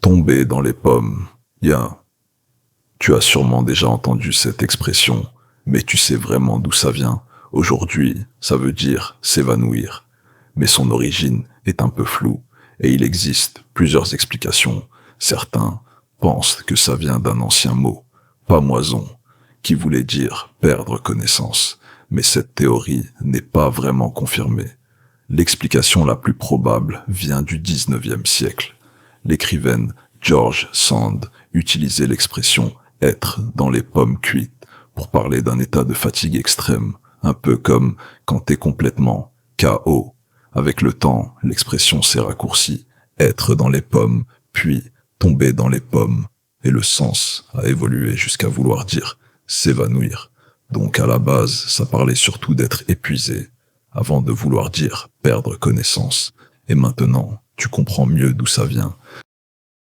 Tomber dans les pommes. Tu as sûrement déjà entendu cette expression, mais tu sais vraiment d'où ça vient. Aujourd'hui, ça veut dire s'évanouir. Mais son origine est un peu floue, et il existe plusieurs explications. Certains pensent que ça vient d'un ancien mot, pamoison, qui voulait dire perdre connaissance. Mais cette théorie n'est pas vraiment confirmée. L'explication la plus probable vient du 19e siècle. L'écrivaine George Sand utilisait l'expression être dans les pommes cuites pour parler d'un état de fatigue extrême, un peu comme quand t'es complètement KO. Avec le temps, l'expression s'est raccourcie, être dans les pommes, puis tomber dans les pommes, et le sens a évolué jusqu'à vouloir dire s'évanouir. Donc à la base, ça parlait surtout d'être épuisé, avant de vouloir dire perdre connaissance. Et maintenant, tu comprends mieux d'où ça vient.